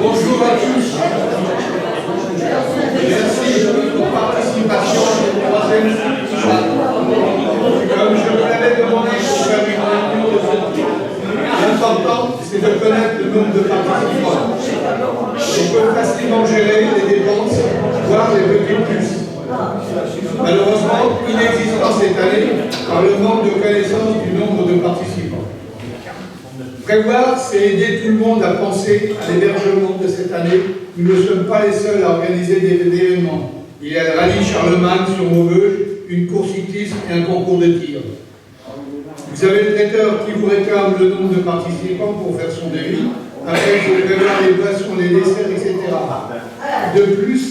Bonjour à tous. Merci de votre participation à cette troisième journée. Comme je vous l'avais demandé pour faire une réunion de ce type, l'important c'est de connaître le nombre de participants. On peut facilement gérer les dépenses, voire les petits plus. Malheureusement, inexistant cette année par le manque de connaissance du nombre de participants. Prévoir, c'est aider tout le monde à penser à l'hébergement de cette année. Nous ne sommes pas les seuls à organiser des événements. Il y a le rallye Charlemagne sur Maubeuge, une course cycliste et un concours de tir. Vous avez le traiteur qui vous réclame le nombre de participants pour faire son devis. Après, il faut prévoir les boissons, les desserts, etc. De plus,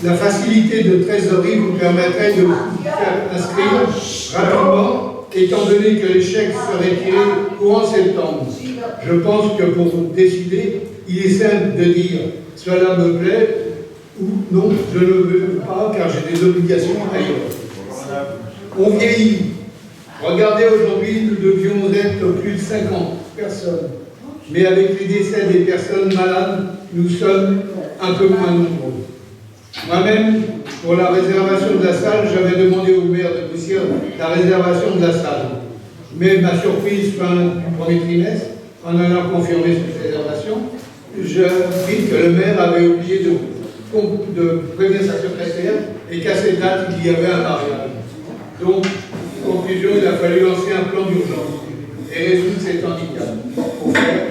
la facilité de trésorerie vous permettrait de vous faire inscrire rapidement, étant donné que les chèques seraient tirés courant septembre. Je pense que pour décider, il est simple de dire « cela me plaît » ou « non, je ne veux pas car j'ai des obligations ailleurs ». On vieillit. Regardez, aujourd'hui, nous devions être plus de 50 personnes. Mais avec les décès des personnes malades, nous sommes un peu moins nombreux. Moi-même, pour la réservation de la salle, j'avais demandé au maire de Boussières la réservation de la salle. Mais ma surprise, fin du premier trimestre, en allant confirmer cette réservation, je vis que le maire avait oublié de prévenir sa secrétaire et qu'à cette date, il y avait un mariage. Donc, en conclusion, il a fallu lancer un plan d'urgence et résoudre cet handicap. Pour faire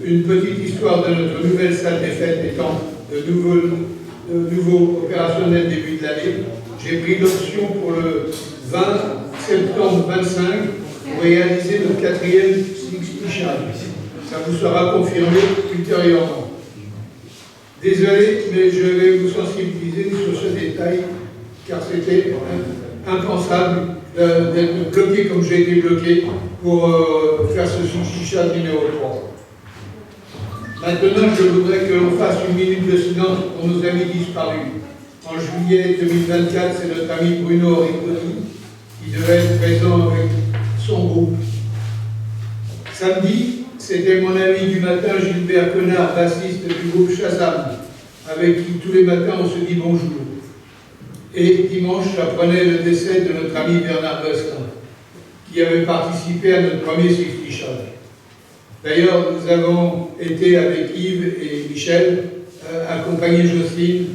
une petite histoire de notre nouvelle salle des fêtes étant de nouveau opérationnel début de l'année, j'ai pris l'option pour le 20 septembre 25 pour réaliser notre 4e Sixty-Shine. Ça vous sera confirmé ultérieurement. Désolé, mais je vais vous sensibiliser sur ce détail, car c'était impensable d'être bloqué comme j'ai été bloqué pour faire ce Sixty-Shine numéro 3. Maintenant, je voudrais que l'on fasse une minute de silence pour nos amis disparus. En juillet 2024, c'est notre ami Bruno Oriconi qui devait être présent avec son groupe. Samedi, c'était mon ami du matin, Gilbert Connard, bassiste du groupe Shazam, avec qui tous les matins on se dit bonjour. Et dimanche, j'apprenais le décès de notre ami Bernard Bostin, qui avait participé à notre premier Sixty-Shine. D'ailleurs, nous avons été avec Yves et Michel accompagner Jocelyne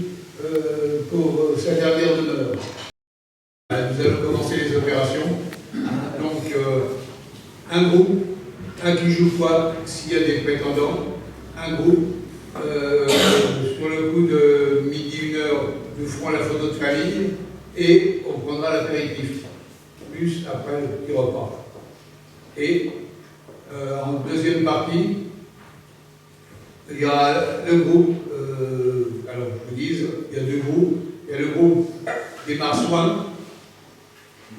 pour sa dernière demeure. Nous allons commencer les opérations. Donc, un groupe, un qui joue quoi s'il y a des prétendants, un groupe, sur le coup de midi, 1h, nous ferons la photo de famille et on prendra l'apéritif, plus après le petit repas. Et en deuxième partie, il y a le groupe, alors je vous dis, il y a deux groupes. Il y a le groupe des Marsouins,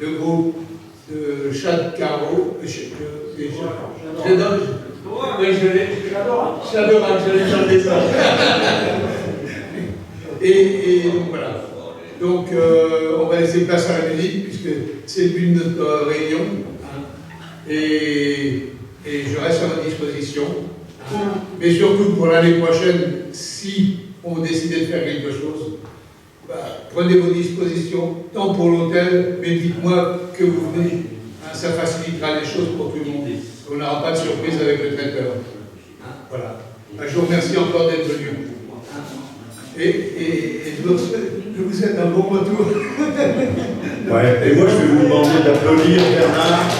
le groupe de Chad Caro, j'adore, je l'ai chanté ça. Et donc voilà. Donc on va laisser place à la musique, puisque c'est le but de notre réunion. Et je reste à votre disposition. Mais surtout pour l'année prochaine, si on décide de faire quelque chose, prenez vos dispositions, tant pour l'hôtel, mais dites-moi que vous venez. Ça facilitera les choses pour tout le monde. On n'aura pas de surprise avec le traiteur. Voilà. Je vous remercie encore d'être venu. Et je vous souhaite un bon retour. Ouais, et moi je vais vous demander d'applaudir Bernard.